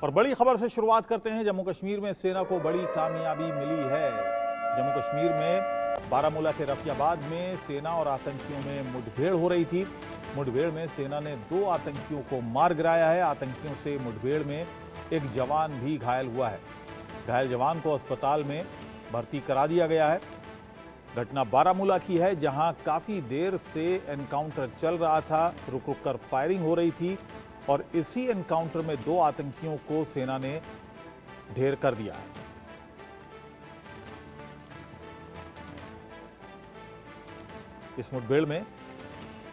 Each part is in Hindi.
और बड़ी खबर से शुरुआत करते हैं। जम्मू कश्मीर में सेना को बड़ी कामयाबी मिली है। जम्मू कश्मीर में बारामूला के रफियाबाद में सेना और आतंकियों में मुठभेड़ हो रही थी। मुठभेड़ में सेना ने 2 आतंकियों को मार गिराया है। आतंकियों से मुठभेड़ में एक जवान भी घायल हुआ है। घायल जवान को अस्पताल में भर्ती करा दिया गया है। घटना बारामूला की है, जहां काफी देर से एनकाउंटर चल रहा था, रुक रुक कर फायरिंग हो रही थी और इसी एनकाउंटर में 2 आतंकियों को सेना ने ढेर कर दिया है। इस मुठभेड़ में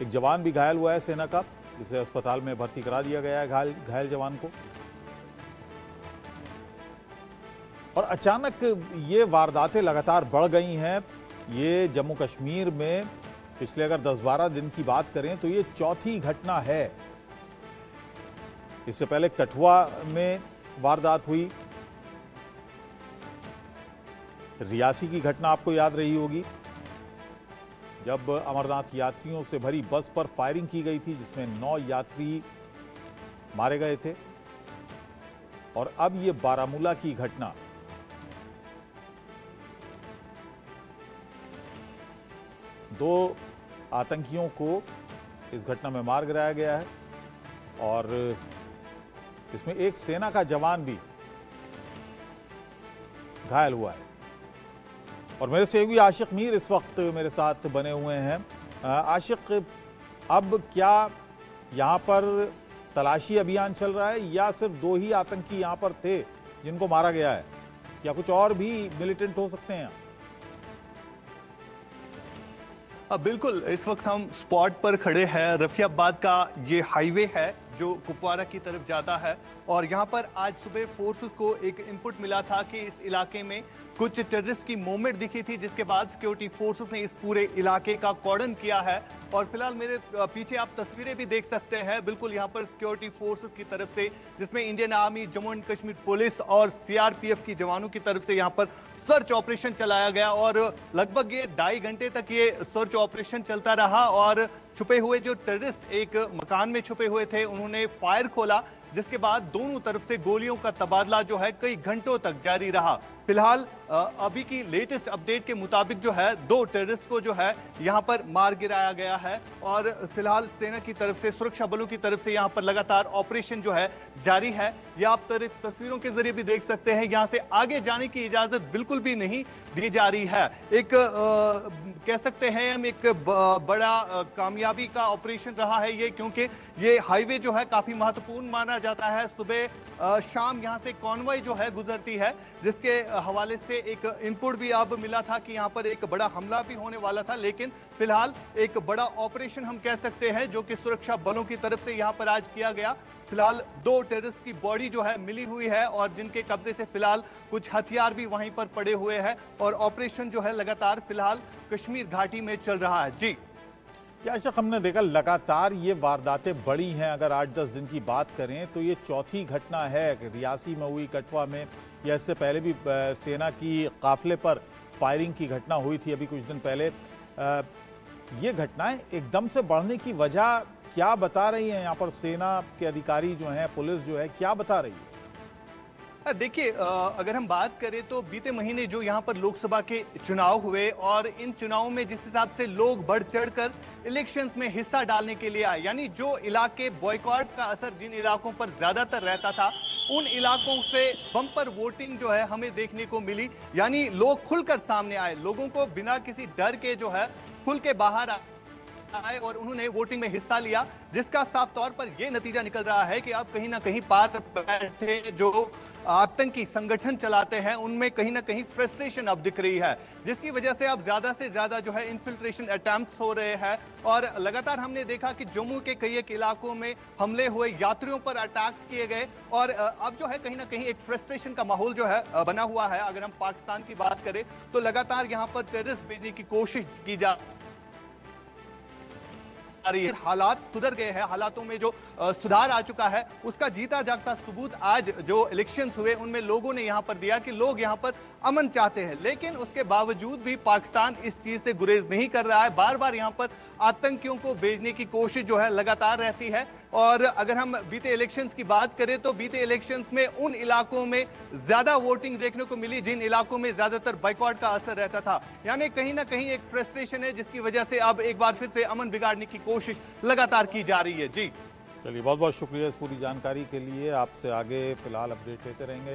एक जवान भी घायल हुआ है सेना का, जिसे अस्पताल में भर्ती करा दिया गया है घायल जवान को। और अचानक ये वारदातें लगातार बढ़ गई हैं। ये जम्मू कश्मीर में पिछले अगर 10-12 दिन की बात करें तो ये चौथी घटना है। इससे पहले कठुआ में वारदात हुई, रियासी की घटना आपको याद रही होगी, जब अमरनाथ यात्रियों से भरी बस पर फायरिंग की गई थी, जिसमें 9 यात्री मारे गए थे। और अब ये बारामूला की घटना, 2 आतंकियों को इस घटना में मार गिराया गया है और इसमें एक सेना का जवान भी घायल हुआ है। और मेरे सहयोगी आशिक मीर इस वक्त मेरे साथ बने हुए हैं। आशिक, अब क्या यहां पर तलाशी अभियान चल रहा है या सिर्फ 2 ही आतंकी यहां पर थे जिनको मारा गया है, या कुछ और भी मिलिटेंट हो सकते हैं? बिल्कुल, इस वक्त हम स्पॉट पर खड़े हैं। रफियाबाद का ये हाईवे है जो कुपवारा की तरफ जाता है और यहाँ पर आज सुबह फोर्सेस को एक इनपुट मिला था कि इस इलाके में कुछ टेररिस्ट की मूवमेंट दिखी थी, जिसके बाद सिक्योरिटी फोर्सेस ने इस पूरे इलाके का कॉर्डन किया है। और फिलहाल मेरे पीछे आप तस्वीरें भी देख सकते हैं। बिल्कुल यहाँ पर सिक्योरिटी फोर्सेस की तरफ से, जिसमें Indian army, Jammu and Kashmir police और सीआरपीएफ की जवानों की तरफ से यहाँ पर सर्च ऑपरेशन चलाया गया और लगभग ये 2.5 घंटे तक ये सर्च ऑपरेशन चलता रहा। और छुपे हुए जो टेररिस्ट एक मकान में छुपे हुए थे, उन्होंने फायर खोला, जिसके बाद दोनों तरफ से गोलियों का तबादला जो है कई घंटों तक जारी रहा। फिलहाल अभी की लेटेस्ट अपडेट के मुताबिक जो है 2 टेररिस्ट को जो है यहां पर मार गिराया गया है और फिलहाल सेना की तरफ से, सुरक्षा बलों की तरफ से यहां पर लगातार ऑपरेशन जो है जारी है। यह आप तस्वीरों के जरिए भी देख सकते हैं। यहां से आगे जाने की इजाजत बिल्कुल भी नहीं दी जा रही है। एक कह सकते हैं हम एक बड़ा कामयाबी का ऑपरेशन रहा है ये, क्योंकि ये हाईवे जो है काफी महत्वपूर्ण माना जाता है। सुबह शाम यहां से कॉन्वॉय जो है गुजरती है, जिसके हवाले से एक इनपुट भी अब मिला था कि यहां पर एक बड़ा हमला भी होने वाला था। लेकिन फिलहाल एक बड़ा ऑपरेशन हम कह सकते हैं जो कि सुरक्षा बलों की तरफ से यहां पर आज किया गया। फिलहाल 2 टेररिस्ट की बॉडी जो है मिली हुई है और जिनके कब्जे से फिलहाल कुछ हथियार भी वहीं पर पड़े हुए हैं और ऑपरेशन जो है लगातार फिलहाल कश्मीर घाटी में चल रहा है। जी आशिक, हमने देखा लगातार ये वारदातें बढ़ी हैं। अगर 8-10 दिन की बात करें तो ये चौथी घटना है। रियासी में हुई, कठुआ में, या इससे पहले भी सेना की काफिले पर फायरिंग की घटना हुई थी अभी कुछ दिन पहले। ये घटनाएं एकदम से बढ़ने की वजह क्या बता रही हैं? यहाँ पर सेना के अधिकारी जो हैं, पुलिस जो है, क्या बता रही है? देखिए, अगर हम बात करें तो बीते महीने जो यहाँ पर लोकसभा के चुनाव हुए और इन चुनावों में जिस हिसाब से लोग बढ़ चढ़कर इलेक्शंस में हिस्सा डालने के लिए आए, यानी जो इलाके बॉयकॉट का असर जिन इलाकों पर ज्यादातर रहता था, उन इलाकों से बम्पर वोटिंग जो है हमें देखने को मिली। यानी लोग खुलकर सामने आए, लोगों को बिना किसी डर के जो है खुल के बाहर आए और उन्होंने वोटिंग में हिस्सा लिया, जिसका साफ तौर पर यह नतीजा निकल रहा है कि अब कहीं ना कहीं पार बैठे जो आतंकी संगठन चलाते हैं उनमें कहीं ना कहीं फ्रस्ट्रेशन अब दिख रही है, जिसकी वजह से अब ज्यादा से ज्यादा जो है इन्फिल्ट्रेशन अटेम्प्ट्स हो रहे हैं। और लगातार हमने देखा कि जम्मू के कई एक इलाकों में हमले हुए, यात्रियों पर अटैक्स किए गए और अब जो है कहीं ना कहीं एक फ्रस्ट्रेशन का माहौल जो है बना हुआ है। अगर हम पाकिस्तान की बात करें तो लगातार यहां पर टेररिस्ट भेजने की कोशिश की जा रही है। हालात सुधर गए हैं, हालातों में जो सुधार आ चुका है उसका जीता जागता सबूत आज जो इलेक्शंस हुए उनमें लोगों ने यहां पर दिया कि लोग यहां पर अमन चाहते हैं। लेकिन उसके बावजूद भी पाकिस्तान इस चीज से गुरेज नहीं कर रहा है, बार बार यहां पर आतंकियों को भेजने की कोशिश जो है लगातार रहती है। और अगर हम बीते इलेक्शंस की बात करें तो बीते इलेक्शंस में उन इलाकों में ज्यादा वोटिंग देखने को मिली जिन इलाकों में ज्यादातर बाइकॉट का असर रहता था। यानी कहीं ना कहीं एक फ्रस्ट्रेशन है जिसकी वजह से अब एक बार फिर से अमन बिगाड़ने की कोशिश लगातार की जा रही है। जी चलिए, बहुत बहुत शुक्रिया इस पूरी जानकारी के लिए। आपसे आगे फिलहाल अपडेट लेते रहेंगे।